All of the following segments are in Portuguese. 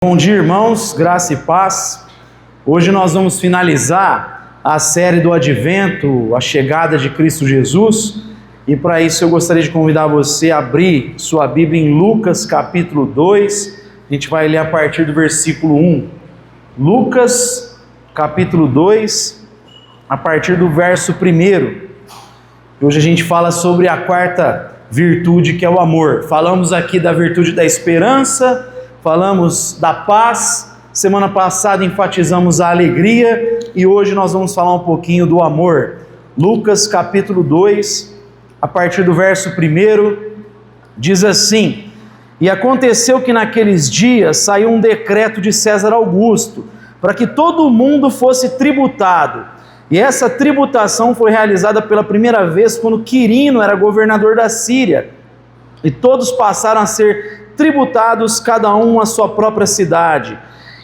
Bom dia, irmãos, graça e paz. Hoje nós vamos finalizar a série do Advento, a chegada de Cristo Jesus, e para isso eu gostaria de convidar você a abrir sua Bíblia em Lucas capítulo 2, a gente vai ler a partir do versículo 1. Lucas capítulo 2, a partir do verso 1. Hoje a gente fala sobre a quarta virtude, que é o amor. Falamos aqui da virtude da esperança, falamos da paz, semana passada enfatizamos a alegria e hoje nós vamos falar um pouquinho do amor. Lucas capítulo 2, a partir do verso 1, diz assim: E aconteceu que naqueles dias saiu um decreto de César Augusto, para que todo mundo fosse tributado. E essa tributação foi realizada pela primeira vez quando Quirino era governador da Síria. E todos passaram a ser tributados, cada um à sua própria cidade.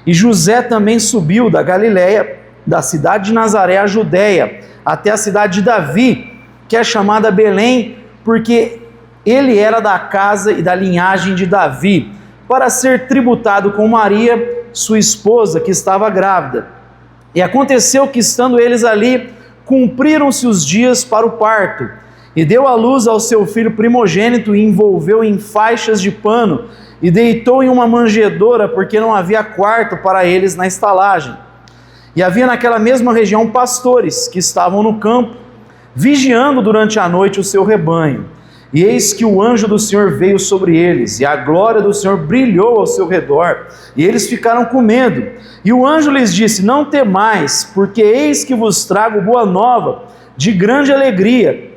E José também subiu da Galiléia, da cidade de Nazaré à Judéia, até a cidade de Davi, que é chamada Belém, porque ele era da casa e da linhagem de Davi, para ser tributado com Maria, sua esposa, que estava grávida. E aconteceu que, estando eles ali, cumpriram-se os dias para o parto. E deu à luz ao seu filho primogênito e envolveu em faixas de pano e deitou em uma manjedoura, porque não havia quarto para eles na estalagem. E havia naquela mesma região pastores que estavam no campo, vigiando durante a noite o seu rebanho. E eis que o anjo do Senhor veio sobre eles, e a glória do Senhor brilhou ao seu redor, e eles ficaram com medo. E o anjo lhes disse: Não temais, porque eis que vos trago boa nova de grande alegria,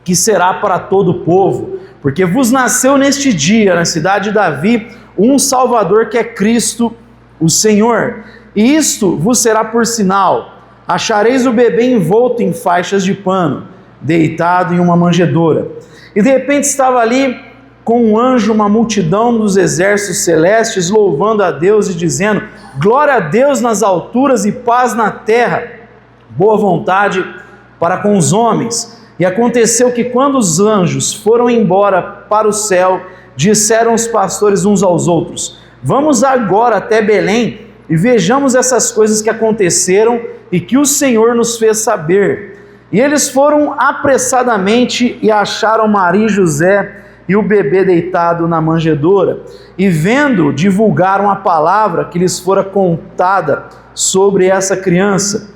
que será para todo o povo, porque vos nasceu neste dia, na cidade de Davi, um Salvador, que é Cristo, o Senhor. E isto vos será por sinal: achareis o bebê envolto em faixas de pano, deitado em uma manjedoura. E de repente estava ali com um anjo uma multidão dos exércitos celestes, louvando a Deus e dizendo: Glória a Deus nas alturas e paz na terra, boa vontade para com os homens. E aconteceu que, quando os anjos foram embora para o céu, disseram os pastores uns aos outros: Vamos agora até Belém e vejamos essas coisas que aconteceram e que o Senhor nos fez saber. E eles foram apressadamente e acharam Maria e José e o bebê deitado na manjedoura. E vendo, divulgaram a palavra que lhes fora contada sobre essa criança.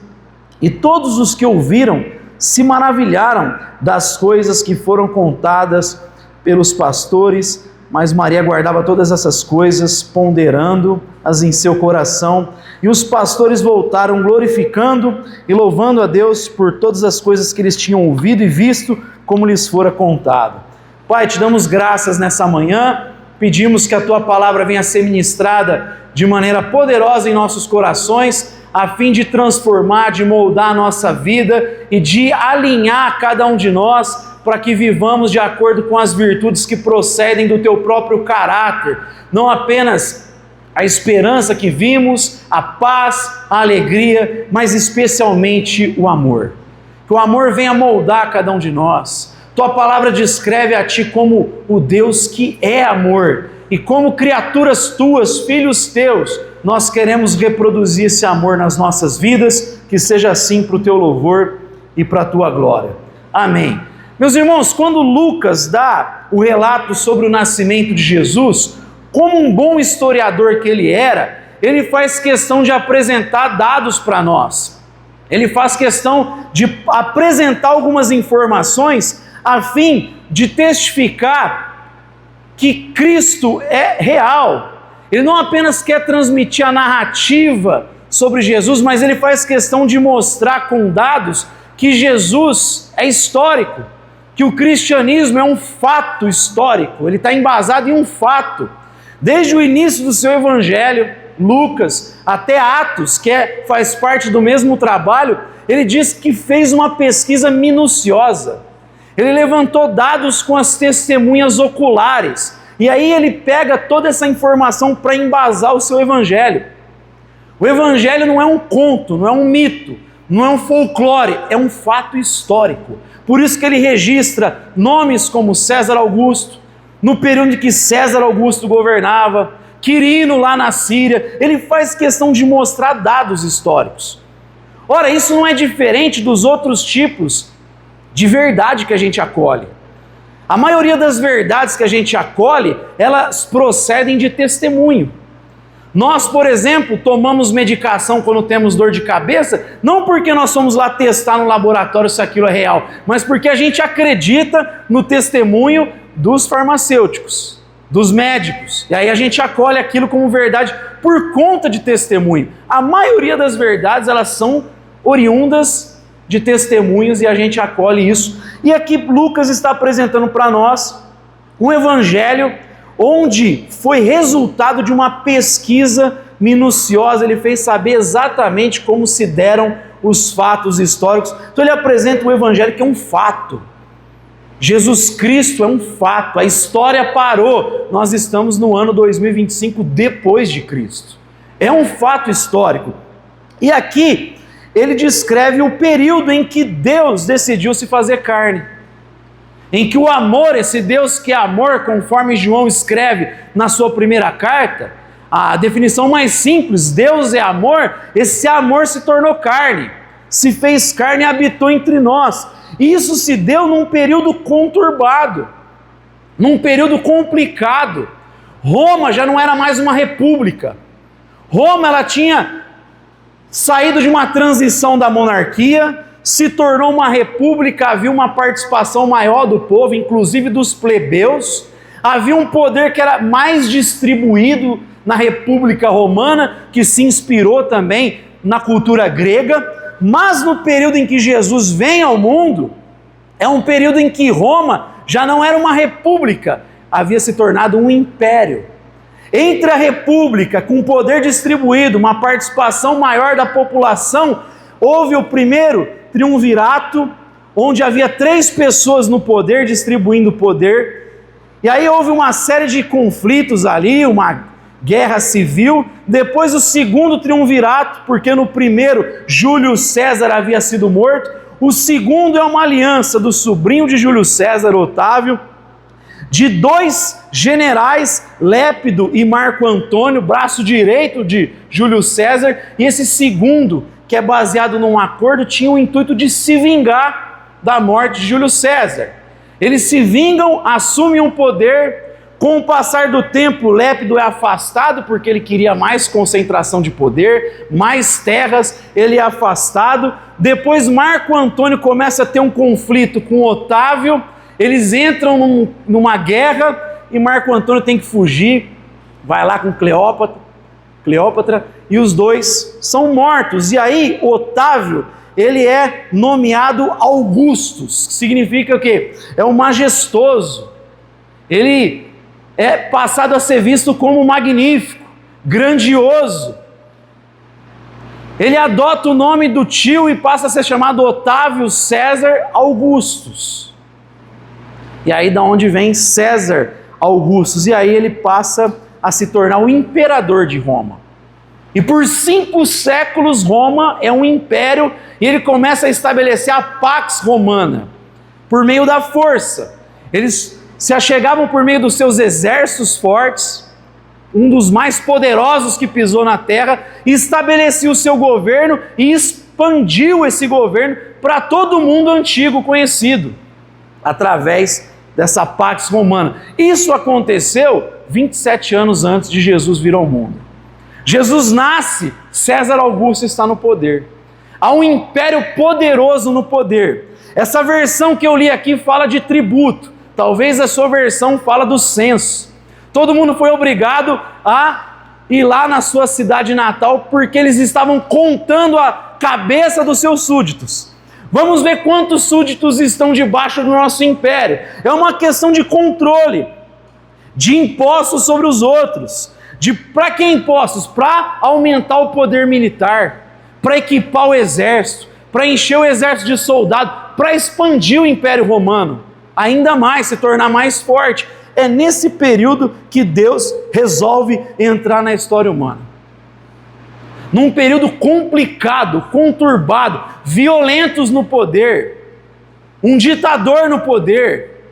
E todos os que ouviram se maravilharam das coisas que foram contadas pelos pastores, mas Maria guardava todas essas coisas, ponderando-as em seu coração. E os pastores voltaram glorificando e louvando a Deus por todas as coisas que eles tinham ouvido e visto, como lhes fora contado. Pai, te damos graças nessa manhã, pedimos que a Tua palavra venha a ser ministrada de maneira poderosa em nossos corações, a fim de transformar, de moldar a nossa vida e de alinhar cada um de nós para que vivamos de acordo com as virtudes que procedem do Teu próprio caráter, não apenas a esperança que vimos, a paz, a alegria, mas especialmente o amor. Que o amor venha moldar cada um de nós. Tua palavra descreve a Ti como o Deus que é amor, e como criaturas Tuas, filhos Teus, nós queremos reproduzir esse amor nas nossas vidas, que seja assim para o Teu louvor e para a Tua glória. Amém. Meus irmãos, quando Lucas dá o relato sobre o nascimento de Jesus, como um bom historiador que ele era, ele faz questão de apresentar dados para nós. Ele faz questão de apresentar algumas informações a fim de testificar que Cristo é real. Ele não apenas quer transmitir a narrativa sobre Jesus, mas ele faz questão de mostrar com dados que Jesus é histórico, que o cristianismo é um fato histórico, ele está embasado em um fato. Desde o início do seu evangelho, Lucas, até Atos, que faz parte do mesmo trabalho, ele diz que fez uma pesquisa minuciosa. Ele levantou dados com as testemunhas oculares, e aí ele pega toda essa informação para embasar o seu evangelho. O evangelho não é um conto, não é um mito, não é um folclore, é um fato histórico. Por isso que ele registra nomes como César Augusto, no período em que César Augusto governava, Quirino lá na Síria. Ele faz questão de mostrar dados históricos. Ora, isso não é diferente dos outros tipos de verdade que a gente acolhe. A maioria das verdades que a gente acolhe, elas procedem de testemunho. Nós, por exemplo, tomamos medicação quando temos dor de cabeça, não porque nós fomos lá testar no laboratório se aquilo é real, mas porque a gente acredita no testemunho dos farmacêuticos, dos médicos. E aí a gente acolhe aquilo como verdade por conta de testemunho. A maioria das verdades, elas são oriundas de testemunhos e a gente acolhe isso. E aqui Lucas está apresentando para nós um evangelho onde foi resultado de uma pesquisa minuciosa. Ele fez saber exatamente como se deram os fatos históricos. Então ele apresenta um evangelho que é um fato. Jesus Cristo é um fato, a história parou. Nós estamos no ano 2025 depois de Cristo. É um fato histórico. E aqui ele descreve o período em que Deus decidiu se fazer carne. Em que o amor, esse Deus que é amor, conforme João escreve na sua primeira carta, a definição mais simples, Deus é amor, esse amor se tornou carne, se fez carne e habitou entre nós. E isso se deu num período conturbado, num período complicado. Roma já não era mais uma república. Roma, ela tinha saído de uma transição da monarquia, se tornou uma república, havia uma participação maior do povo, inclusive dos plebeus, havia um poder que era mais distribuído na República Romana, que se inspirou também na cultura grega, mas no período em que Jesus vem ao mundo, é um período em que Roma já não era uma república, havia se tornado um império. Entre a república, com poder distribuído, uma participação maior da população, houve o primeiro triunvirato, onde havia 3 pessoas no poder, distribuindo o poder, e aí houve uma série de conflitos ali, uma guerra civil. Depois o segundo triunvirato, porque no primeiro Júlio César havia sido morto. O segundo é uma aliança do sobrinho de Júlio César, Otávio, de 2 generais, Lépido e Marco Antônio, braço direito de Júlio César, e esse segundo, que é baseado num acordo, tinha o intuito de se vingar da morte de Júlio César. Eles se vingam, assumem o poder. Com o passar do tempo, Lépido é afastado, porque ele queria mais concentração de poder, mais terras, ele é afastado. Depois Marco Antônio começa a ter um conflito com Otávio, eles entram numa guerra e Marco Antônio tem que fugir, vai lá com Cleópatra, e os dois são mortos. E aí Otávio, ele é nomeado Augustus, que significa o quê? É o majestoso. Ele é passado a ser visto como magnífico, grandioso. Ele adota o nome do tio e passa a ser chamado Otávio César Augustus. E aí da onde vem César Augustus? E aí ele passa a se tornar o imperador de Roma. E por 5 séculos Roma é um império, e ele começa a estabelecer a Pax Romana, por meio da força. Eles se achegavam por meio dos seus exércitos fortes, um dos mais poderosos que pisou na terra, e estabelecia o seu governo e expandiu esse governo para todo o mundo antigo conhecido, através dessa Pax Romana. Isso aconteceu 27 anos antes de Jesus vir ao mundo. Jesus nasce, César Augusto está no poder. Há um império poderoso no poder. Essa versão que eu li aqui fala de tributo. Talvez a sua versão fala do censo. Todo mundo foi obrigado a ir lá na sua cidade natal porque eles estavam contando a cabeça dos seus súditos. Vamos ver quantos súditos estão debaixo do nosso império. É uma questão de controle, de impostos sobre os outros. Para que impostos? Para aumentar o poder militar, para equipar o exército, para encher o exército de soldados, para expandir o Império Romano, ainda mais, se tornar mais forte. É nesse período que Deus resolve entrar na história humana. Num período complicado, conturbado, violentos no poder, um ditador no poder.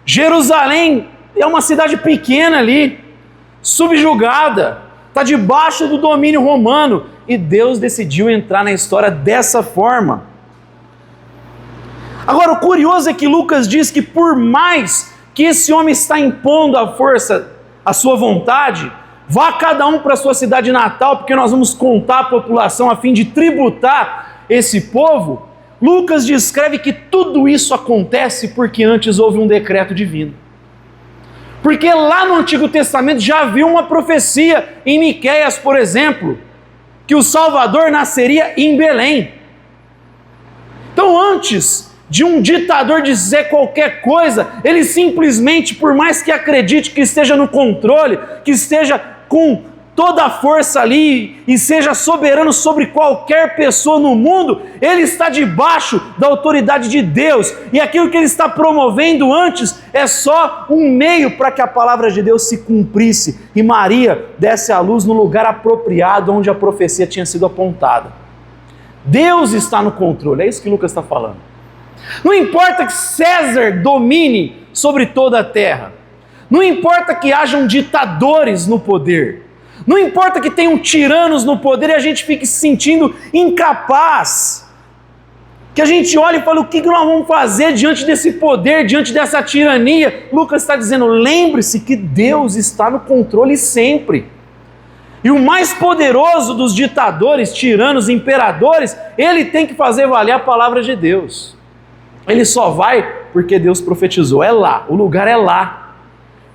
Jerusalém é uma cidade pequena ali, subjugada, está debaixo do domínio romano, e Deus decidiu entrar na história dessa forma. Agora, o curioso é que Lucas diz que por mais que esse homem está impondo à força a sua vontade, vá cada um para a sua cidade natal, porque nós vamos contar a população a fim de tributar esse povo, Lucas descreve que tudo isso acontece porque antes houve um decreto divino. Porque lá no Antigo Testamento já havia uma profecia em Miqueias, por exemplo, que o Salvador nasceria em Belém. Então, antes de um ditador dizer qualquer coisa, ele simplesmente, por mais que acredite que esteja no controle, que esteja com toda a força ali e seja soberano sobre qualquer pessoa no mundo, ele está debaixo da autoridade de Deus, e aquilo que ele está promovendo antes é só um meio para que a palavra de Deus se cumprisse e Maria desse à luz no lugar apropriado onde a profecia tinha sido apontada. Deus está no controle, é isso que Lucas está falando. Não importa que César domine sobre toda a terra, não importa que hajam ditadores no poder, não importa que tenham tiranos no poder e a gente fique se sentindo incapaz, que a gente olhe e fale, o que nós vamos fazer diante desse poder, diante dessa tirania? Lucas está dizendo, lembre-se que Deus está no controle sempre. E o mais poderoso dos ditadores, tiranos, imperadores, ele tem que fazer valer a palavra de Deus. Ele só vai porque Deus profetizou, é lá, o lugar é lá.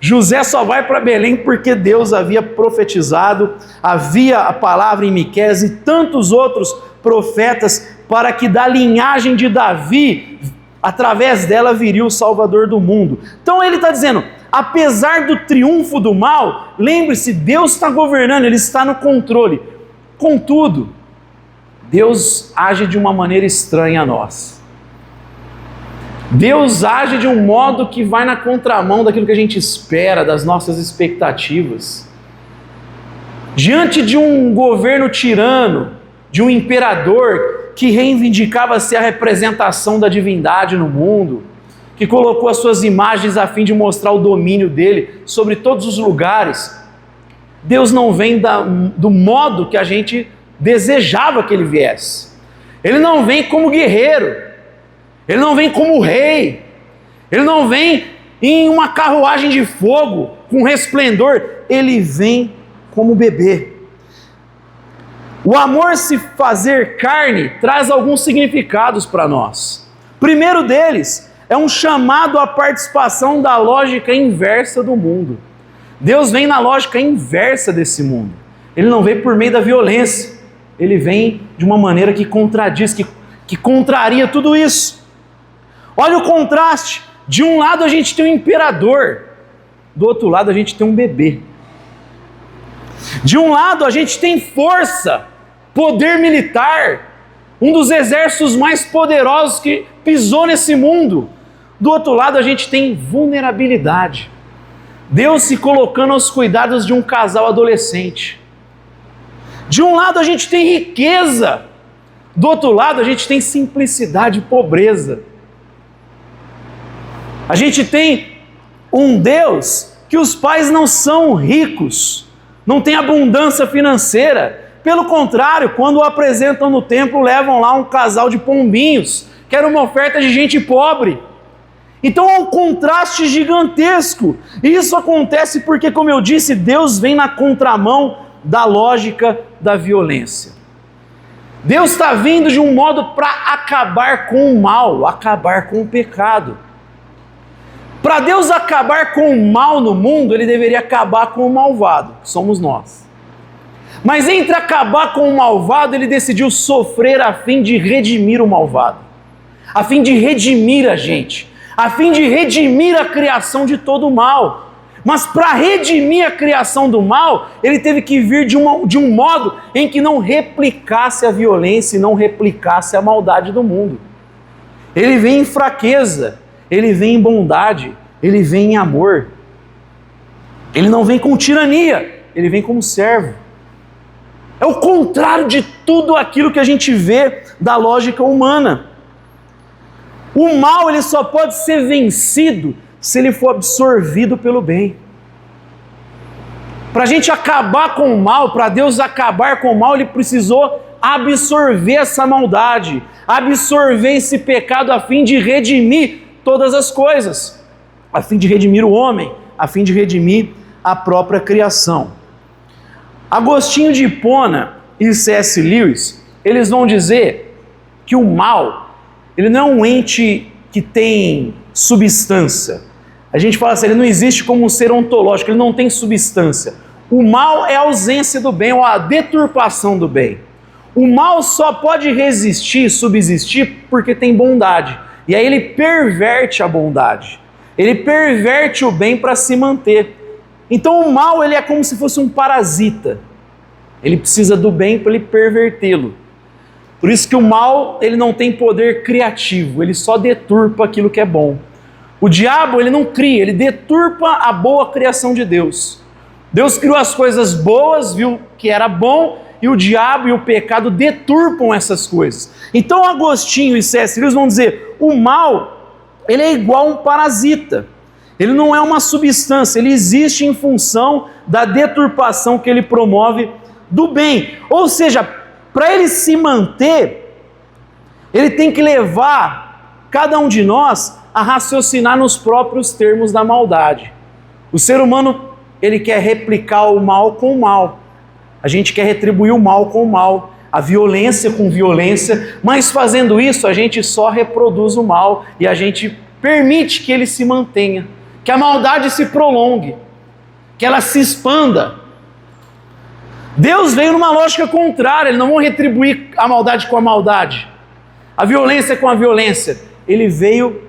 José só vai para Belém porque Deus havia profetizado, havia a palavra em Miqueias e tantos outros profetas para que da linhagem de Davi, através dela viria o Salvador do mundo. Então ele está dizendo, apesar do triunfo do mal, lembre-se, Deus está governando, Ele está no controle. Contudo, Deus age de uma maneira estranha a nós. Deus age de um modo que vai na contramão daquilo que a gente espera, das nossas expectativas. Diante de um governo tirano, de um imperador que reivindicava ser a representação da divindade no mundo, que colocou as suas imagens a fim de mostrar o domínio dele sobre todos os lugares, Deus não vem do modo que a gente desejava que ele viesse. Ele não vem como guerreiro, ele não vem como rei, ele não vem em uma carruagem de fogo com resplendor, ele vem como bebê. O amor se fazer carne traz alguns significados para nós. Primeiro deles é um chamado à participação da lógica inversa do mundo. Deus vem na lógica inversa desse mundo. Ele não vem por meio da violência, ele vem de uma maneira que contradiz, que contraria tudo isso. Olha o contraste, de um lado a gente tem um imperador, do outro lado a gente tem um bebê. De um lado a gente tem força, poder militar, um dos exércitos mais poderosos que pisou nesse mundo. Do outro lado a gente tem vulnerabilidade, Deus se colocando aos cuidados de um casal adolescente. De um lado a gente tem riqueza, do outro lado a gente tem simplicidade e pobreza. A gente tem um Deus que os pais não são ricos, não tem abundância financeira. Pelo contrário, quando o apresentam no templo, levam lá um casal de pombinhos, que era uma oferta de gente pobre. Então há um contraste gigantesco. E isso acontece porque, como eu disse, Deus vem na contramão da lógica da violência. Deus está vindo de um modo para acabar com o mal, acabar com o pecado. Para Deus acabar com o mal no mundo, Ele deveria acabar com o malvado, que somos nós. Mas entre acabar com o malvado, Ele decidiu sofrer a fim de redimir o malvado, a fim de redimir a gente, a fim de redimir a criação de todo o mal. Mas para redimir a criação do mal, Ele teve que vir de um modo em que não replicasse a violência e não replicasse a maldade do mundo. Ele vem em fraqueza, Ele vem em bondade, Ele vem em amor. Ele não vem com tirania, Ele vem como servo. É o contrário de tudo aquilo que a gente vê da lógica humana. O mal ele só pode ser vencido se ele for absorvido pelo bem. Para a gente acabar com o mal, para Deus acabar com o mal, Ele precisou absorver essa maldade, absorver esse pecado a fim de redimir todas as coisas, a fim de redimir o homem, a fim de redimir a própria criação. Agostinho de Hipona e C.S. Lewis, eles vão dizer que o mal, ele não é um ente que tem substância. A gente fala assim, ele não existe como um ser ontológico, ele não tem substância. O mal é a ausência do bem, ou a deturpação do bem. O mal só pode resistir, subsistir, porque tem bondade. E aí ele perverte a bondade. Ele perverte o bem para se manter. Então o mal, ele é como se fosse um parasita. Ele precisa do bem para ele pervertê-lo. Por isso que o mal, ele não tem poder criativo, ele só deturpa aquilo que é bom. O diabo, ele não cria, ele deturpa a boa criação de Deus. Deus criou as coisas boas, viu que era bom, e o diabo e o pecado deturpam essas coisas. Então Agostinho e C.S. Lewis vão dizer, o mal, ele é igual a um parasita. Ele não é uma substância, ele existe em função da deturpação que ele promove do bem. Ou seja, para ele se manter, ele tem que levar cada um de nós a raciocinar nos próprios termos da maldade. O ser humano, ele quer replicar o mal com o mal. A gente quer retribuir o mal com o mal, a violência com violência, mas fazendo isso a gente só reproduz o mal e a gente permite que ele se mantenha, que a maldade se prolongue, que ela se expanda. Deus veio numa lógica contrária, Ele não vai retribuir a maldade com a maldade, a violência com a violência. Ele veio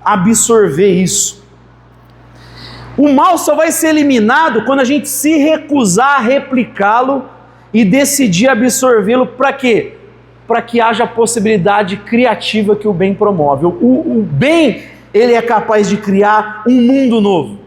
absorver isso. O mal só vai ser eliminado quando a gente se recusar a replicá-lo e decidir absorvê-lo. Para quê? Para que haja a possibilidade criativa que o bem promove. O bem, ele é capaz de criar um mundo novo,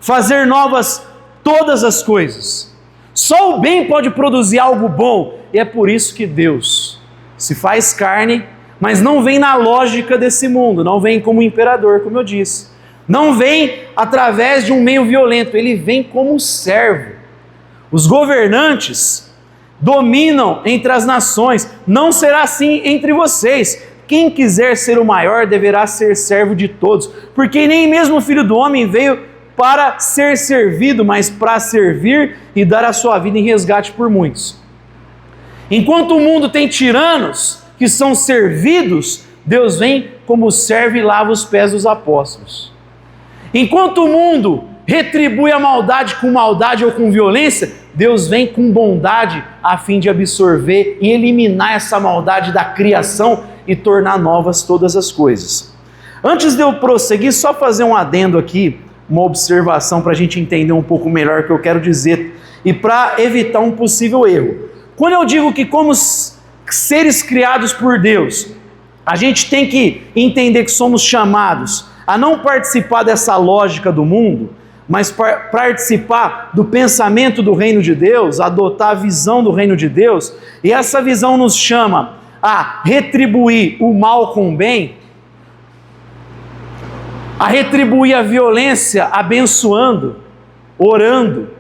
fazer novas todas as coisas. Só o bem pode produzir algo bom, e é por isso que Deus se faz carne, mas não vem na lógica desse mundo, não vem como imperador, como eu disse. Não vem através de um meio violento, ele vem como servo. Os governantes dominam entre as nações, não será assim entre vocês. Quem quiser ser o maior deverá ser servo de todos, porque nem mesmo o Filho do Homem veio para ser servido, mas para servir e dar a sua vida em resgate por muitos. Enquanto o mundo tem tiranos que são servidos, Deus vem como servo e lava os pés dos apóstolos. Enquanto o mundo retribui a maldade com maldade ou com violência, Deus vem com bondade a fim de absorver e eliminar essa maldade da criação e tornar novas todas as coisas. Antes de eu prosseguir, só fazer um adendo aqui, uma observação para a gente entender um pouco melhor o que eu quero dizer e para evitar um possível erro. Quando eu digo que como seres criados por Deus, a gente tem que entender que somos chamados a não participar dessa lógica do mundo, mas participar do pensamento do reino de Deus, adotar a visão do reino de Deus, e essa visão nos chama a retribuir o mal com o bem, a retribuir a violência abençoando, orando.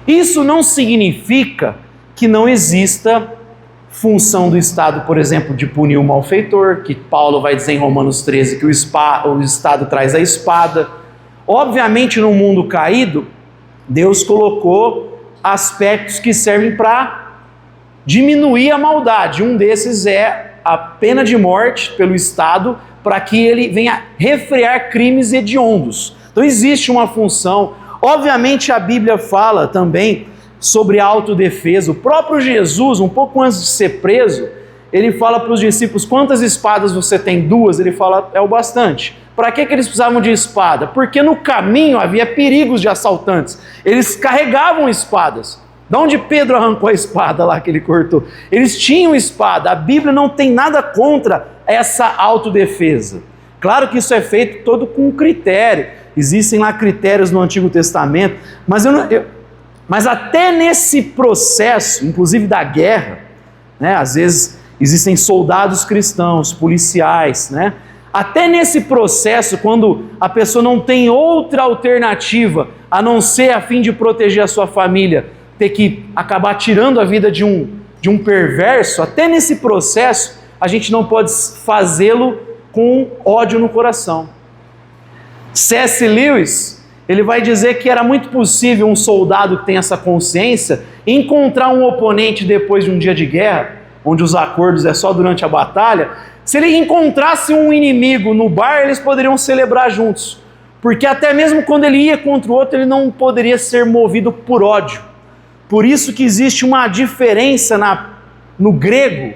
Isso não significa que não exista função do Estado, por exemplo, de punir o malfeitor, que Paulo vai dizer em Romanos 13 que o Estado traz a espada. Obviamente, no mundo caído, Deus colocou aspectos que servem para diminuir a maldade. Um desses é a pena de morte pelo Estado, para que ele venha refrear crimes hediondos. Então existe uma função. Obviamente a Bíblia fala também sobre a autodefesa. O próprio Jesus, um pouco antes de ser preso, ele fala para os discípulos, quantas espadas você tem? 2? Ele fala, é o bastante. Para que eles precisavam de espada? Porque no caminho havia perigos de assaltantes. Eles carregavam espadas. De onde Pedro arrancou a espada lá que ele cortou? Eles tinham espada. A Bíblia não tem nada contra essa autodefesa. Claro que isso é feito todo com critério. Existem lá critérios no Antigo Testamento, mas até nesse processo, inclusive da guerra, né, às vezes existem soldados cristãos, policiais, né? Até nesse processo, quando a pessoa não tem outra alternativa a não ser a fim de proteger a sua família, ter que acabar tirando a vida de um perverso, até nesse processo, a gente não pode fazê-lo com ódio no coração. C.S. Lewis, ele vai dizer que era muito possível um soldado que tem essa consciência encontrar um oponente depois de um dia de guerra, onde os acordos é só durante a batalha. Se ele encontrasse um inimigo no bar, eles poderiam celebrar juntos, porque até mesmo quando ele ia contra o outro, ele não poderia ser movido por ódio. Por isso que existe uma diferença no grego,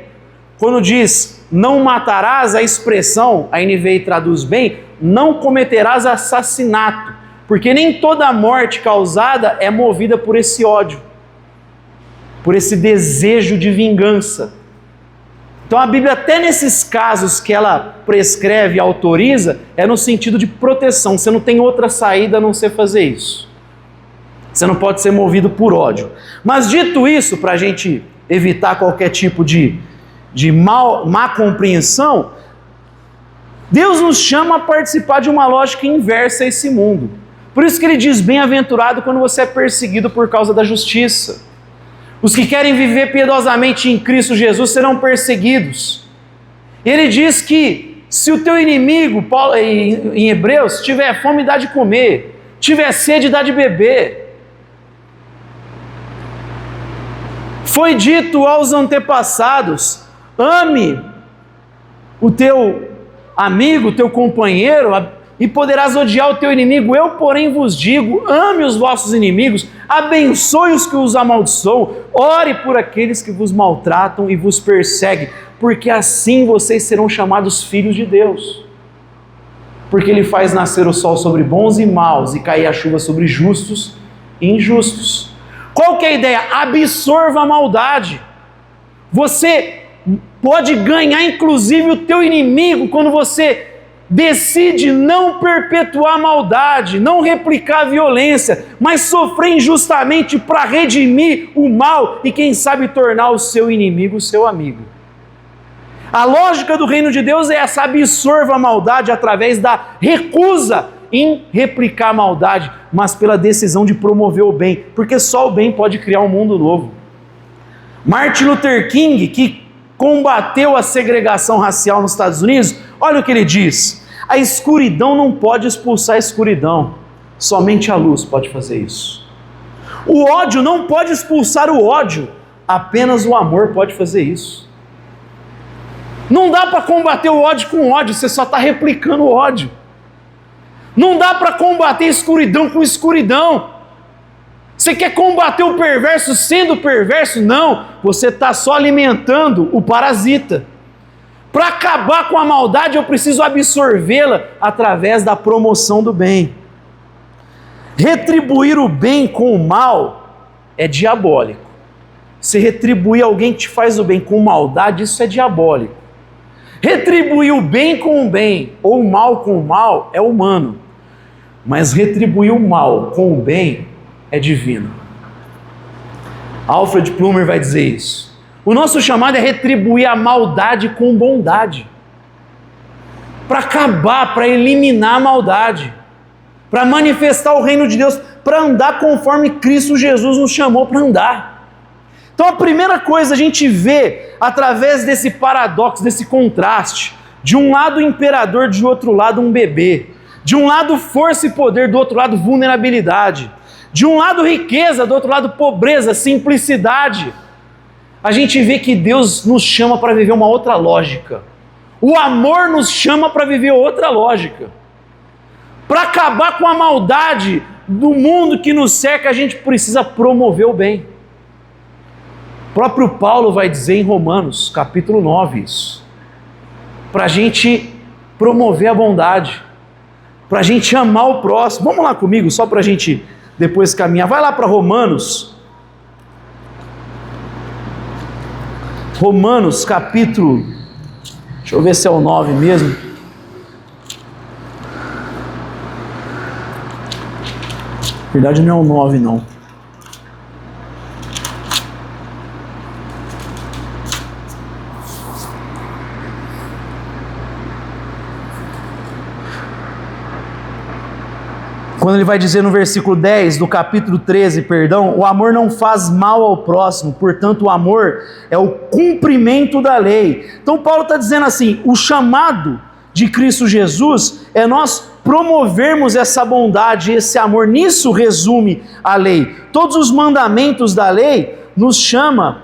quando diz não matarás, a expressão, a NVI traduz bem, não cometerás assassinato, porque nem toda morte causada é movida por esse ódio, por esse desejo de vingança. Então a Bíblia, até nesses casos que ela prescreve e autoriza, é no sentido de proteção. Você não tem outra saída a não ser fazer isso. Você não pode ser movido por ódio. Mas dito isso, para a gente evitar qualquer tipo de má compreensão, Deus nos chama a participar de uma lógica inversa a esse mundo. Por isso que ele diz, bem-aventurado quando você é perseguido por causa da justiça. Os que querem viver piedosamente em Cristo Jesus serão perseguidos. Ele diz que se o teu inimigo, Paulo, em Hebreus, tiver fome, dá de comer, tiver sede, dá de beber. Foi dito aos antepassados, ame o teu amigo, o teu companheiro, e poderás odiar o teu inimigo. Eu, porém, vos digo, ame os vossos inimigos, abençoe os que os amaldiçoam, ore por aqueles que vos maltratam e vos perseguem, porque assim vocês serão chamados filhos de Deus. Porque Ele faz nascer o sol sobre bons e maus e cair a chuva sobre justos e injustos. Qual que é a ideia? Absorva a maldade. Você pode ganhar inclusive o teu inimigo quando você decide não perpetuar a maldade, não replicar a violência, mas sofrer injustamente para redimir o mal e quem sabe tornar o seu inimigo seu amigo. A lógica do reino de Deus é essa: absorva a maldade através da recusa em replicar a maldade, mas pela decisão de promover o bem, porque só o bem pode criar um mundo novo. Martin Luther King, que combateu a segregação racial nos Estados Unidos, olha o que ele diz: a escuridão não pode expulsar a escuridão, somente a luz pode fazer isso. O ódio não pode expulsar o ódio, apenas o amor pode fazer isso. Não dá para combater o ódio com ódio, você só está replicando o ódio. Não dá para combater a escuridão com escuridão. Você quer combater o perverso sendo perverso? Não, você está só alimentando o parasita. Para acabar com a maldade, eu preciso absorvê-la através da promoção do bem. Retribuir o bem com o mal é diabólico. Se retribuir alguém que te faz o bem com maldade, isso é diabólico. Retribuir o bem com o bem ou o mal com o mal é humano. Mas retribuir o mal com o bem é divino. Alfred Plummer vai dizer isso. O nosso chamado é retribuir a maldade com bondade. Para acabar, para eliminar a maldade. Para manifestar o reino de Deus, para andar conforme Cristo Jesus nos chamou para andar. Então a primeira coisa a gente vê através desse paradoxo, desse contraste, de um lado o imperador, de outro lado um bebê, de um lado força e poder, do outro lado vulnerabilidade, de um lado riqueza, do outro lado pobreza, simplicidade. A gente vê que Deus nos chama para viver uma outra lógica. O amor nos chama para viver outra lógica. Para acabar com a maldade do mundo que nos cerca, a gente precisa promover o bem. O próprio Paulo vai dizer em Romanos, capítulo 9, isso. Para a gente promover a bondade, para a gente amar o próximo. Vamos lá comigo, só para a gente depois caminhar. Vai lá para Romanos. Romanos, capítulo... Deixa eu ver se é o 9 mesmo. Na verdade não é o 9 não. Quando ele vai dizer no versículo 10 do capítulo 13, o amor não faz mal ao próximo, portanto o amor é o cumprimento da lei. Então Paulo está dizendo assim, o chamado de Cristo Jesus é nós promovermos essa bondade, esse amor, nisso resume a lei. Todos os mandamentos da lei nos chama,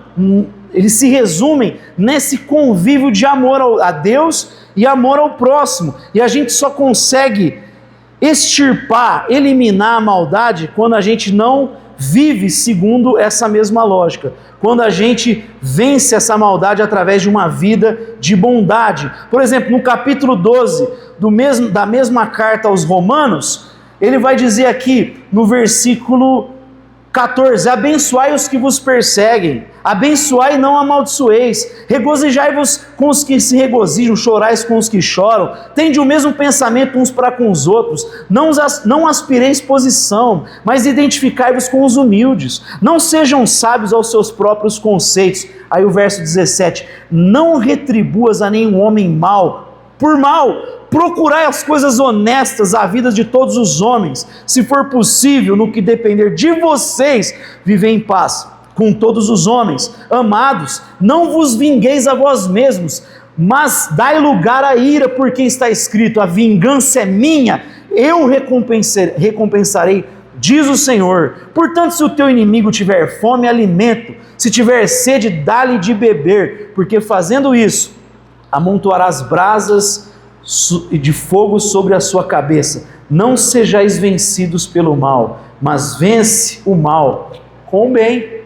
eles se resumem nesse convívio de amor a Deus e amor ao próximo, e a gente só consegue extirpar, eliminar a maldade quando a gente não vive segundo essa mesma lógica, quando a gente vence essa maldade através de uma vida de bondade. Por exemplo, no capítulo 12 da mesma carta aos Romanos, ele vai dizer aqui no versículo 14, abençoai os que vos perseguem, abençoai e não amaldiçoeis, regozijai-vos com os que se regozijam, chorais com os que choram, tende o mesmo pensamento uns para com os outros, não aspireis posição, mas identificai-vos com os humildes, não sejam sábios aos seus próprios conceitos. Aí o verso 17, não retribuas a nenhum homem mal por mal, procurai as coisas honestas, a vida de todos os homens, se for possível, no que depender de vocês, viver em paz com todos os homens. Amados, não vos vingueis a vós mesmos, mas dai lugar à ira, porque está escrito, a vingança é minha, eu recompensarei, diz o Senhor. Portanto, se o teu inimigo tiver fome, alimento, se tiver sede, dá-lhe de beber, porque fazendo isso, amontoarás brasas de fogo sobre a sua cabeça. Não sejais vencidos pelo mal, mas vence o mal com o bem.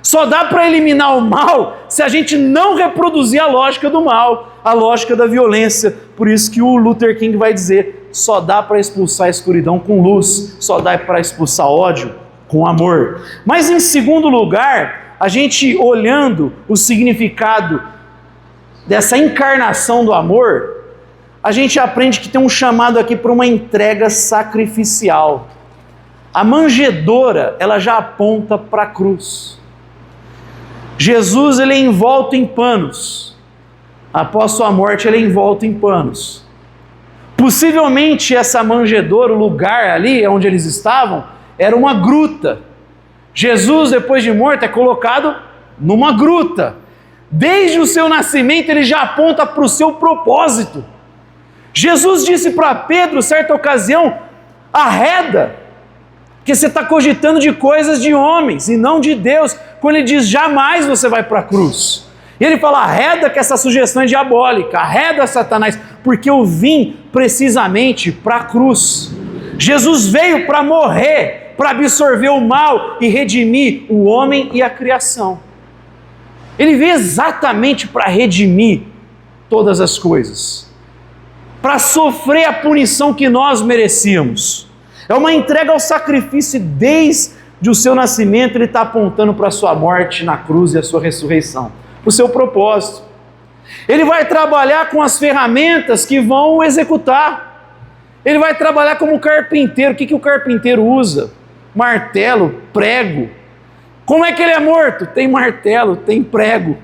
Só dá para eliminar o mal se a gente não reproduzir a lógica do mal, a lógica da violência. Por isso que o Luther King vai dizer, só dá para expulsar a escuridão com luz, só dá para expulsar ódio com amor. Mas em segundo lugar, a gente olhando o significado dessa encarnação do amor, a gente aprende que tem um chamado aqui para uma entrega sacrificial. A manjedoura, ela já aponta para a cruz. Jesus, ele é envolto em panos. Após sua morte, ele é envolto em panos. Possivelmente essa manjedoura, o lugar ali onde eles estavam, era uma gruta. Jesus, depois de morto, é colocado numa gruta. Desde o seu nascimento, ele já aponta para o seu propósito. Jesus disse para Pedro, certa ocasião, arreda, que você está cogitando de coisas de homens e não de Deus, quando ele diz, jamais você vai para a cruz. E ele fala, arreda que essa sugestão é diabólica, arreda Satanás, porque eu vim precisamente para a cruz. Jesus veio para morrer, para absorver o mal e redimir o homem e a criação. Ele veio exatamente para redimir todas as coisas, para sofrer a punição que nós merecíamos. É uma entrega ao sacrifício, desde o seu nascimento ele está apontando para a sua morte na cruz e a sua ressurreição, para o seu propósito. Ele vai trabalhar com as ferramentas que vão executar. Ele vai trabalhar como carpinteiro. O que o carpinteiro usa? Martelo, prego. Como é que ele é morto? Tem martelo, tem prego.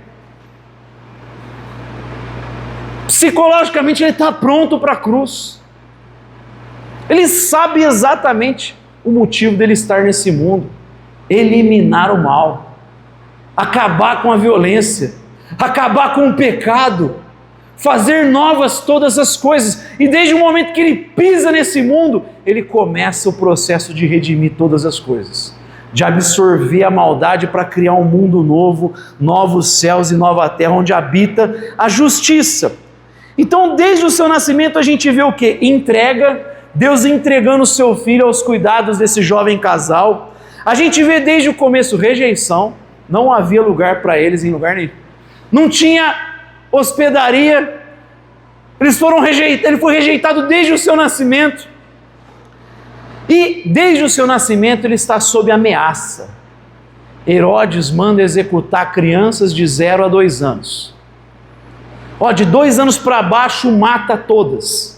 Psicologicamente ele está pronto para a cruz. Ele sabe exatamente o motivo dele estar nesse mundo. Eliminar o mal. Acabar com a violência. Acabar com o pecado. Fazer novas todas as coisas. E desde o momento que ele pisa nesse mundo, ele começa o processo de redimir todas as coisas. De absorver a maldade para criar um mundo novo, novos céus e nova terra, onde habita a justiça. Então, desde o seu nascimento, a gente vê o quê? Entrega, Deus entregando o seu filho aos cuidados desse jovem casal. A gente vê desde o começo rejeição, não havia lugar para eles em lugar nenhum. Não tinha hospedaria, ele foi rejeitado desde o seu nascimento. E desde o seu nascimento ele está sob ameaça. Herodes manda executar crianças de 0 a 2 anos. De 2 anos para baixo mata todas.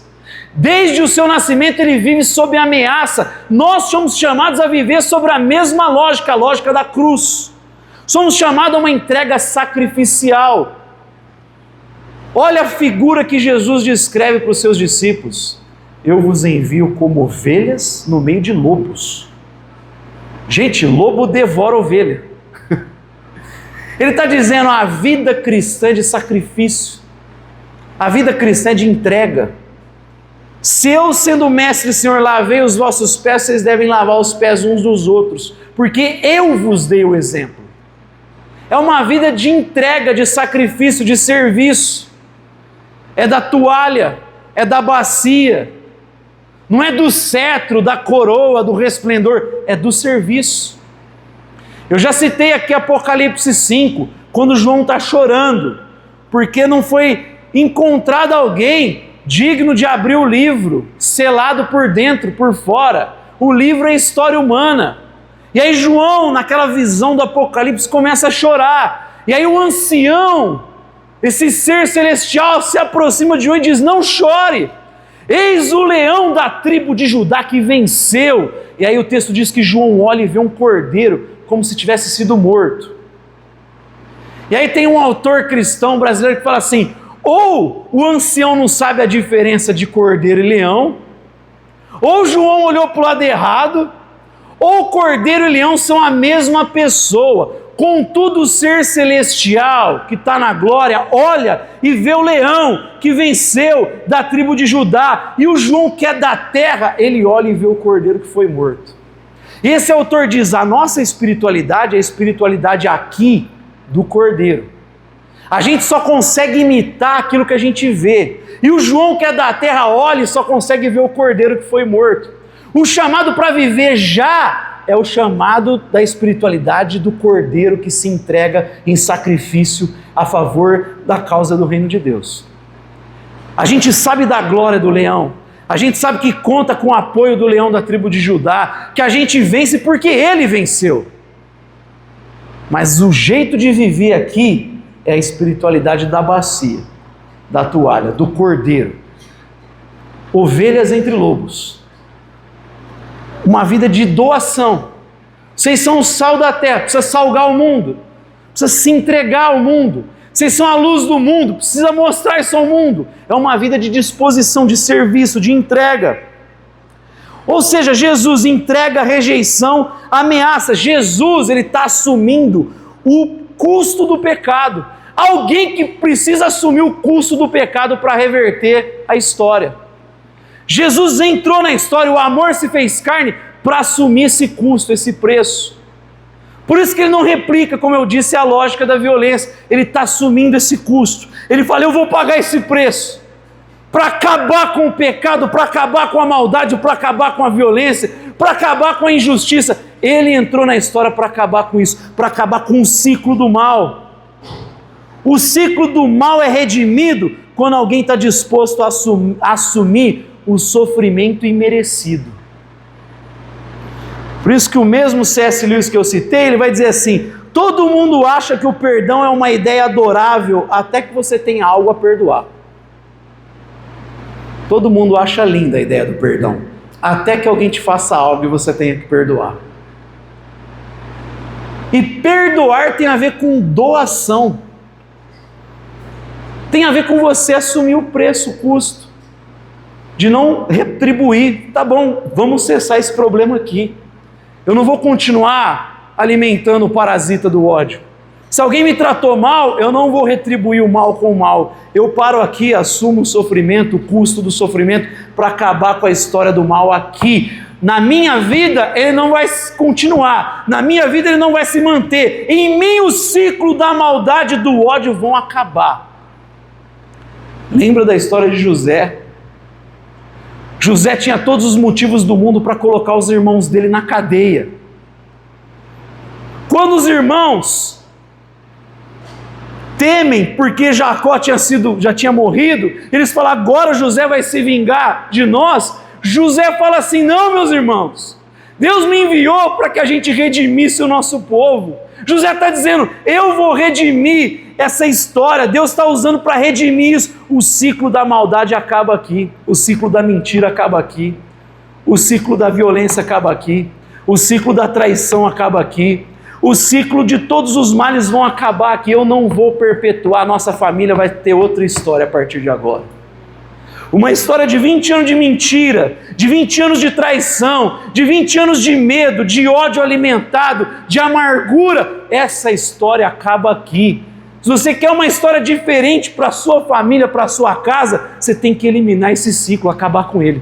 Desde o seu nascimento ele vive sob ameaça. Nós somos chamados a viver sobre a mesma lógica, a lógica da cruz. Somos chamados a uma entrega sacrificial. Olha a figura que Jesus descreve para os seus discípulos. eu vos envio como ovelhas no meio de lobos. Gente, lobo devora ovelha. Ele está dizendo a vida cristã de sacrifício, a vida cristã de entrega. Se eu, sendo mestre e Senhor, lavei os vossos pés, vocês devem lavar os pés uns dos outros, porque eu vos dei o exemplo. É uma vida de entrega, de sacrifício, de serviço. É da toalha, é da bacia, não é do cetro, da coroa, do resplendor, é do serviço. Eu já citei aqui Apocalipse 5, quando João está chorando, porque não foi encontrado alguém digno de abrir o livro, selado por dentro, por fora. O livro é história humana. E aí João, naquela visão do Apocalipse, começa a chorar. E aí o ancião, esse ser celestial, se aproxima de João e diz: não chore, eis o leão da tribo de Judá que venceu. E aí o texto diz que João olha e vê um cordeiro, como se tivesse sido morto. E aí tem um autor cristão brasileiro que fala assim: ou o ancião não sabe a diferença de cordeiro e leão, ou João olhou para o lado errado, ou cordeiro e leão são a mesma pessoa. Contudo, o ser celestial que está na glória olha e vê o leão que venceu da tribo de Judá, e o João que é da terra, ele olha e vê o cordeiro que foi morto. E esse autor diz: a nossa espiritualidade é a espiritualidade aqui do cordeiro. A gente só consegue imitar aquilo que a gente vê. E o João que é da terra olha e só consegue ver o cordeiro que foi morto. O chamado para viver já é o chamado da espiritualidade do cordeiro que se entrega em sacrifício a favor da causa do reino de Deus. A gente sabe da glória do leão. A gente sabe que conta com o apoio do leão da tribo de Judá, que a gente vence porque ele venceu. Mas o jeito de viver aqui é a espiritualidade da bacia, da toalha, do cordeiro. Ovelhas entre lobos. Uma vida de doação. Vocês são o sal da terra, precisa salgar o mundo, precisa se entregar ao mundo. Vocês são a luz do mundo, precisa mostrar isso ao mundo. É uma vida de disposição, de serviço, de entrega. Ou seja, Jesus entrega, rejeição, ameaça. Jesus, ele está assumindo o custo do pecado. Alguém que precisa assumir o custo do pecado para reverter a história. Jesus entrou na história, o amor se fez carne para assumir esse custo, esse preço. Por isso que ele não replica, como eu disse, a lógica da violência. Ele está assumindo esse custo. Ele fala: eu vou pagar esse preço para acabar com o pecado, para acabar com a maldade, para acabar com a violência, para acabar com a injustiça. Ele entrou na história para acabar com isso, para acabar com o ciclo do mal. O ciclo do mal é redimido quando alguém está disposto a assumir o sofrimento imerecido. Por isso que o mesmo C.S. Lewis que eu citei, ele vai dizer assim: todo mundo acha que o perdão é uma ideia adorável até que você tenha algo a perdoar. Todo mundo acha linda a ideia do perdão, até que alguém te faça algo e você tenha que perdoar. E perdoar tem a ver com doação. Tem a ver com você assumir o preço, o custo, de não retribuir. Tá bom, vamos cessar esse problema aqui. Eu não vou continuar alimentando o parasita do ódio. Se alguém me tratou mal, eu não vou retribuir o mal com o mal. Eu paro aqui, assumo o sofrimento, o custo do sofrimento, para acabar com a história do mal aqui. Na minha vida, ele não vai continuar. Na minha vida, ele não vai se manter. Em mim, o ciclo da maldade e do ódio vão acabar. Lembra da história de José? José tinha todos os motivos do mundo para colocar os irmãos dele na cadeia. Quando os irmãos temem porque Jacó já tinha morrido, eles falam: agora José vai se vingar de nós. José fala assim: não, meus irmãos, Deus me enviou para que a gente redimisse o nosso povo. José está dizendo: eu vou redimir essa história, Deus está usando para redimir isso. O ciclo da maldade acaba aqui, o ciclo da mentira acaba aqui, o ciclo da violência acaba aqui, o ciclo da traição acaba aqui, o ciclo de todos os males vão acabar aqui. Eu não vou perpetuar, nossa família vai ter outra história a partir de agora. Uma história de 20 anos de mentira, de 20 anos de traição, de 20 anos de medo, de ódio alimentado, de amargura. Essa história acaba aqui. Se você quer uma história diferente para a sua família, para a sua casa, você tem que eliminar esse ciclo, acabar com ele.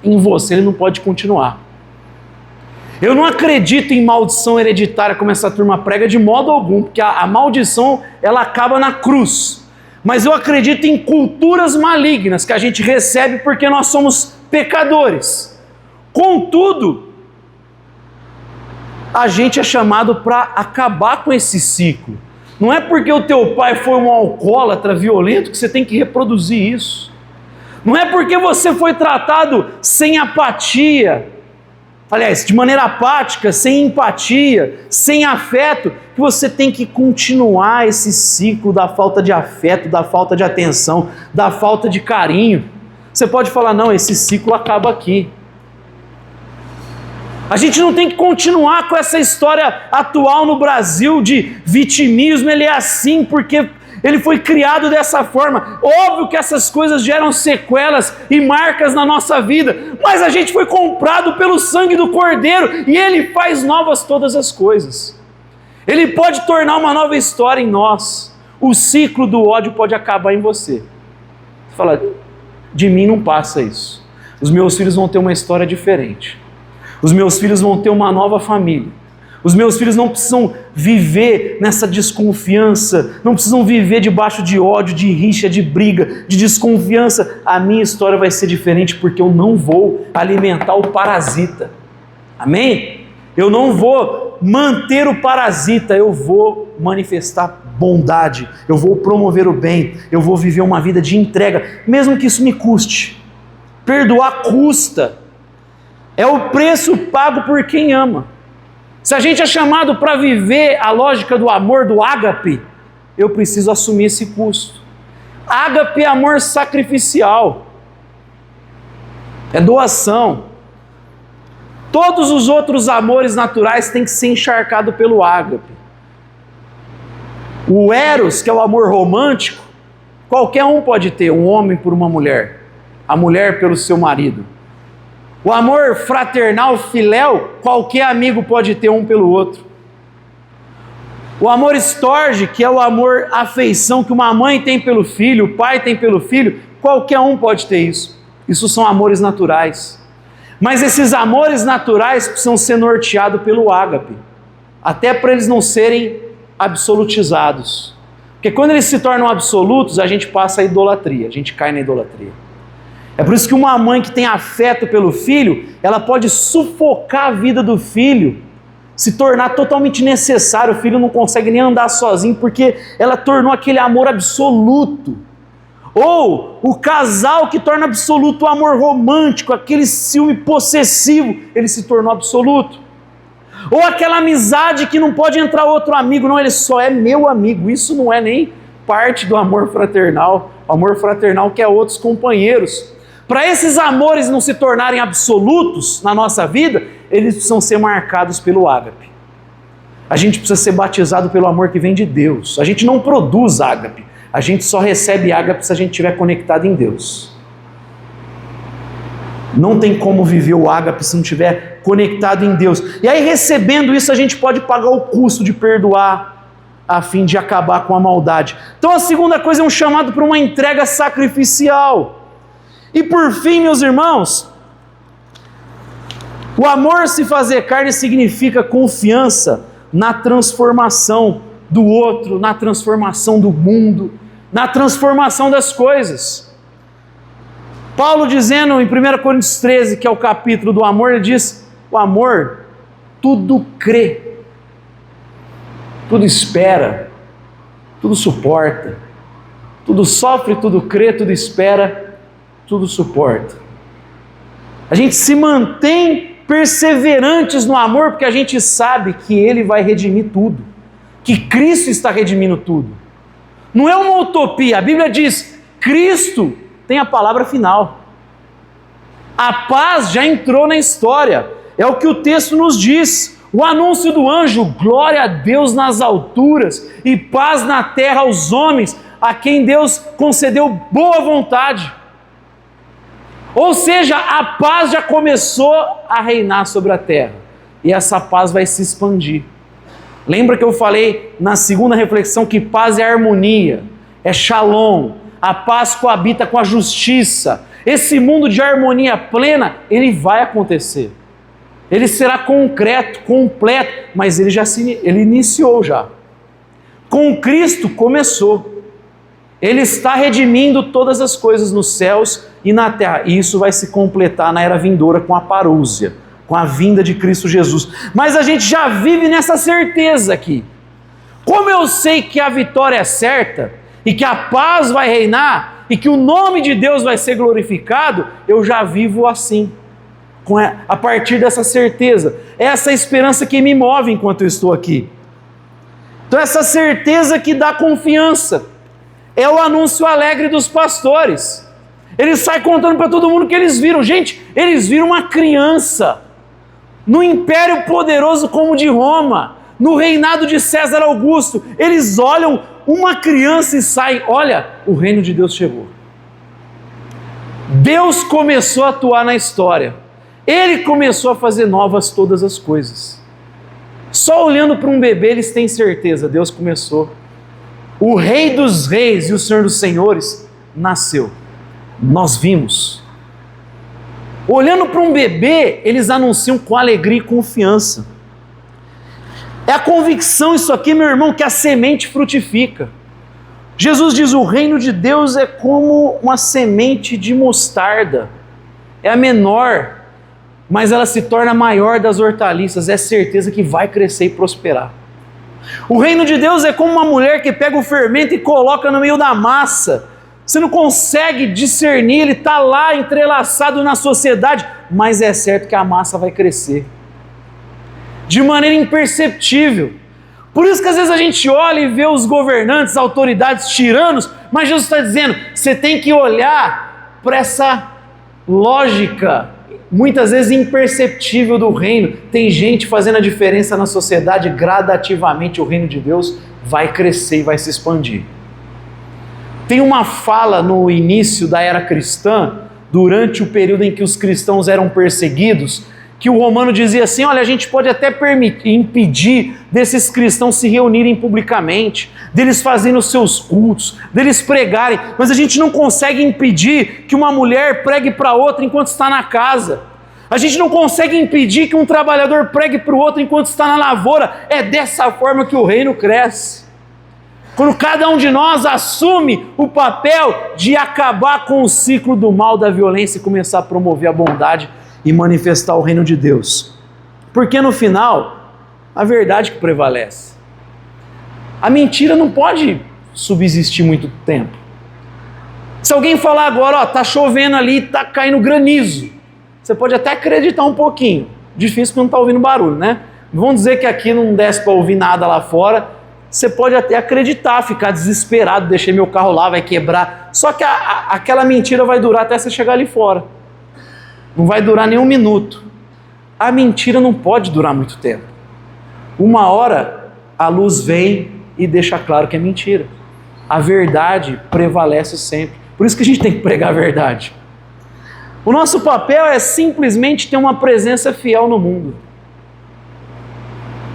Em você ele não pode continuar. Eu não acredito em maldição hereditária como essa turma prega de modo algum, porque a maldição ela acaba na cruz. Mas eu acredito em culturas malignas que a gente recebe porque nós somos pecadores. Contudo, a gente é chamado para acabar com esse ciclo. Não é porque o teu pai foi um alcoólatra violento que você tem que reproduzir isso. Não é porque você foi tratado sem apatia, aliás, de maneira apática, sem empatia, sem afeto, que você tem que continuar esse ciclo da falta de afeto, da falta de atenção, da falta de carinho. Você pode falar, não, esse ciclo acaba aqui. A gente não tem que continuar com essa história atual no Brasil de vitimismo, ele é assim porque ele foi criado dessa forma. Óbvio que essas coisas geram sequelas e marcas na nossa vida, mas a gente foi comprado pelo sangue do Cordeiro e Ele faz novas todas as coisas. Ele pode tornar uma nova história em nós. O ciclo do ódio pode acabar em você. Você fala, de mim não passa isso. Os meus filhos vão ter uma história diferente. Os meus filhos vão ter uma nova família. Os meus filhos não precisam viver nessa desconfiança, não precisam viver debaixo de ódio, de rixa, de briga, de desconfiança. A minha história vai ser diferente porque eu não vou alimentar o parasita. Amém? Eu não vou manter o parasita, eu vou manifestar bondade, eu vou promover o bem, eu vou viver uma vida de entrega, mesmo que isso me custe. Perdoar custa. É o preço pago por quem ama. Se a gente é chamado para viver a lógica do amor, do ágape, eu preciso assumir esse custo. Ágape é amor sacrificial. É doação. Todos os outros amores naturais têm que ser encharcados pelo ágape. O eros, que é o amor romântico, qualquer um pode ter, um homem por uma mulher, a mulher pelo seu marido. O amor fraternal, filéu, qualquer amigo pode ter um pelo outro. O amor estorge, que é o amor afeição que uma mãe tem pelo filho, o pai tem pelo filho, qualquer um pode ter isso. Isso são amores naturais. Mas esses amores naturais precisam ser norteados pelo ágape, até para eles não serem absolutizados. Porque quando eles se tornam absolutos, a gente passa a idolatria, a gente cai na idolatria. É por isso que uma mãe que tem afeto pelo filho, ela pode sufocar a vida do filho, se tornar totalmente necessário, o filho não consegue nem andar sozinho, porque ela tornou aquele amor absoluto. Ou o casal que torna absoluto o amor romântico, aquele ciúme possessivo, ele se tornou absoluto. Ou aquela amizade que não pode entrar outro amigo, não, ele só é meu amigo, isso não é nem parte do amor fraternal, o amor fraternal que é outros companheiros. Para esses amores não se tornarem absolutos na nossa vida, eles precisam ser marcados pelo ágape. A gente precisa ser batizado pelo amor que vem de Deus. A gente não produz ágape, a gente só recebe ágape se a gente estiver conectado em Deus. Não tem como viver o ágape se não estiver conectado em Deus. E aí, recebendo isso, a gente pode pagar o custo de perdoar, a fim de acabar com a maldade. Então a segunda coisa é um chamado para uma entrega sacrificial. E por fim, meus irmãos, o amor se fazer carne significa confiança na transformação do outro, na transformação do mundo, na transformação das coisas. Paulo dizendo em 1 Coríntios 13, que é o capítulo do amor, ele diz, o amor tudo crê, tudo espera, tudo suporta, tudo sofre, tudo crê, tudo espera, tudo suporta. A gente se mantém perseverantes no amor porque a gente sabe que Ele vai redimir tudo, que Cristo está redimindo tudo. Não é uma utopia, a Bíblia diz, Cristo tem a palavra final. A paz já entrou na história, é o que o texto nos diz. O anúncio do anjo, glória a Deus nas alturas e paz na terra aos homens, a quem Deus concedeu boa vontade. Ou seja, a paz já começou a reinar sobre a terra. E essa paz vai se expandir. Lembra que eu falei na segunda reflexão que paz é harmonia, é shalom. A paz coabita com a justiça. Esse mundo de harmonia plena, ele vai acontecer. Ele será concreto, completo, mas ele iniciou já. Com Cristo começou. Ele está redimindo todas as coisas nos céus e na terra. E isso vai se completar na era vindoura com a parúzia, com a vinda de Cristo Jesus. Mas a gente já vive nessa certeza aqui. Como eu sei que a vitória é certa, e que a paz vai reinar, e que o nome de Deus vai ser glorificado, eu já vivo assim, a partir dessa certeza. É essa esperança que me move enquanto eu estou aqui. Então essa certeza que dá confiança, é o anúncio alegre dos pastores. Eles saem contando para todo mundo que eles viram. Gente, eles viram uma criança no império poderoso como o de Roma, no reinado de César Augusto. Eles olham uma criança e saem, olha, o reino de Deus chegou. Deus começou a atuar na história. Ele começou a fazer novas todas as coisas. Só olhando para um bebê eles têm certeza, Deus começou. O Rei dos Reis e o Senhor dos Senhores nasceu. Nós vimos. Olhando para um bebê, eles anunciam com alegria e confiança. É a convicção isso aqui, meu irmão, que a semente frutifica. Jesus diz, o reino de Deus é como uma semente de mostarda. É a menor, mas ela se torna a maior das hortaliças. É certeza que vai crescer e prosperar. O reino de Deus é como uma mulher que pega o fermento e coloca no meio da massa. Você não consegue discernir, ele está lá entrelaçado na sociedade, mas é certo que a massa vai crescer. De maneira imperceptível. Por isso que às vezes a gente olha e vê os governantes, autoridades, tiranos, mas Jesus está dizendo, você tem que olhar para essa lógica, muitas vezes imperceptível do reino. Tem gente fazendo a diferença na sociedade, gradativamente o reino de Deus vai crescer e vai se expandir. Tem uma fala no início da era cristã, durante o período em que os cristãos eram perseguidos, que o romano dizia assim, olha, a gente pode até impedir desses cristãos se reunirem publicamente, deles fazerem os seus cultos, deles pregarem, mas a gente não consegue impedir que uma mulher pregue para outra enquanto está na casa. A gente não consegue impedir que um trabalhador pregue para o outro enquanto está na lavoura. É dessa forma que o reino cresce. Quando cada um de nós assume o papel de acabar com o ciclo do mal, da violência e começar a promover a bondade e manifestar o reino de Deus. Porque no final, a verdade que prevalece. A mentira não pode subsistir muito tempo. Se alguém falar agora, ó, tá chovendo ali, tá caindo granizo, você pode até acreditar um pouquinho. Difícil porque não tá ouvindo barulho, né? Vamos dizer que aqui não desce para ouvir nada lá fora. Você pode até acreditar, ficar desesperado, deixei meu carro lá, vai quebrar. Só que aquela mentira vai durar até você chegar ali fora. Não vai durar nem um minuto. A mentira não pode durar muito tempo. Uma hora a luz vem e deixa claro que é mentira. A verdade prevalece sempre. Por isso que a gente tem que pregar a verdade. O nosso papel é simplesmente ter uma presença fiel no mundo.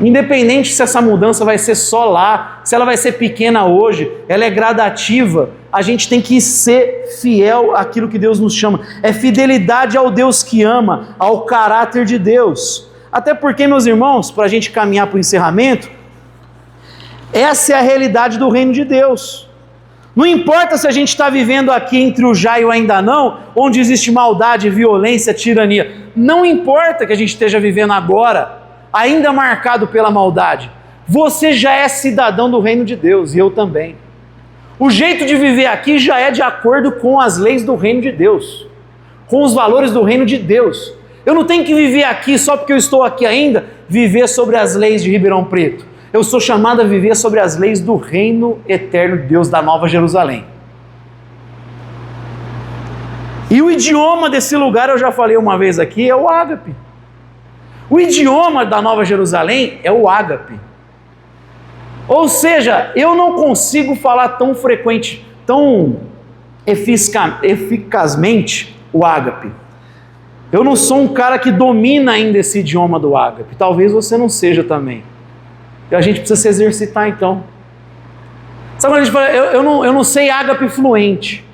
Independente se essa mudança vai ser só lá, se ela vai ser pequena hoje, ela é gradativa, a gente tem que ser fiel àquilo que Deus nos chama. É fidelidade ao Deus que ama, ao caráter de Deus. Até porque, meus irmãos, para a gente caminhar para o encerramento, essa é a realidade do reino de Deus. Não importa se a gente está vivendo aqui entre o já e o ainda não, onde existe maldade, violência, tirania. Não importa que a gente esteja vivendo agora, ainda marcado pela maldade. Você já é cidadão do reino de Deus, e eu também. O jeito de viver aqui já é de acordo com as leis do reino de Deus, com os valores do reino de Deus. Eu não tenho que viver aqui só porque eu estou aqui ainda, viver sobre as leis de Ribeirão Preto. Eu sou chamado a viver sobre as leis do reino eterno de Deus, da Nova Jerusalém. E o idioma desse lugar, eu já falei uma vez aqui, é o ágape. O idioma da Nova Jerusalém é o ágape. Ou seja, eu não consigo falar tão frequente, tão eficazmente o ágape. Eu não sou um cara que domina ainda esse idioma do ágape. Talvez você não seja também. E a gente precisa se exercitar então. Sabe quando a gente fala, eu não sei ágape fluente.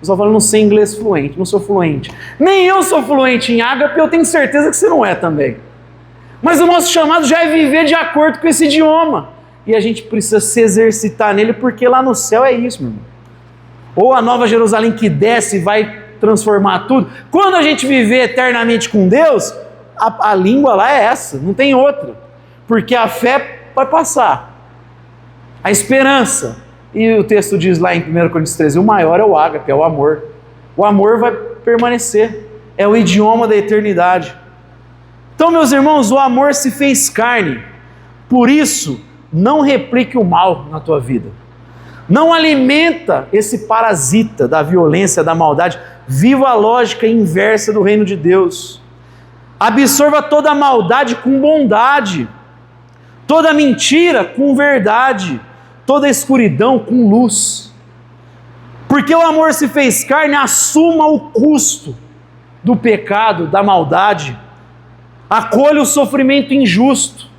Eu só falo, não sei inglês fluente, não sou fluente. Nem eu sou fluente em ágape, eu tenho certeza que você não é também. Mas o nosso chamado já é viver de acordo com esse idioma. E a gente precisa se exercitar nele, porque lá no céu é isso, meu irmão. Ou a Nova Jerusalém que desce e vai transformar tudo. Quando a gente viver eternamente com Deus, a língua lá é essa, não tem outra. Porque a fé vai passar. A esperança. E o texto diz lá em 1 Coríntios 13, o maior é o ágape, é o amor. O amor vai permanecer. É o idioma da eternidade. Então, meus irmãos, o amor se fez carne. Por isso, não replique o mal na tua vida. Não alimenta esse parasita da violência, da maldade. Viva a lógica inversa do reino de Deus. Absorva toda a maldade com bondade. Toda mentira com verdade. Toda a escuridão com luz. Porque o amor se fez carne, assuma o custo do pecado, da maldade. Acolha o sofrimento injusto.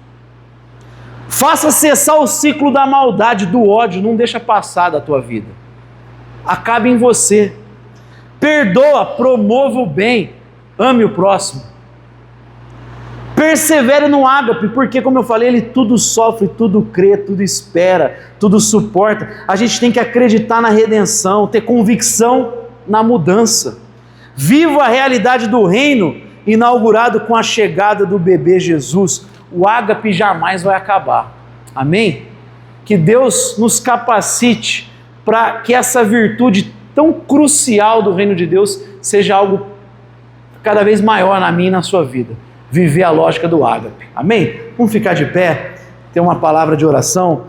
Faça cessar o ciclo da maldade, do ódio, não deixa passar da tua vida. Acabe em você. Perdoa, promova o bem, ame o próximo. Persevere no ágape, porque como eu falei, ele tudo sofre, tudo crê, tudo espera, tudo suporta. A gente tem que acreditar na redenção, ter convicção na mudança. Viva a realidade do reino inaugurado com a chegada do bebê Jesus. O ágape jamais vai acabar. Amém? Que Deus nos capacite para que essa virtude tão crucial do reino de Deus seja algo cada vez maior na minha e na sua vida. Viver a lógica do ágape. Amém? Vamos ficar de pé, ter uma palavra de oração.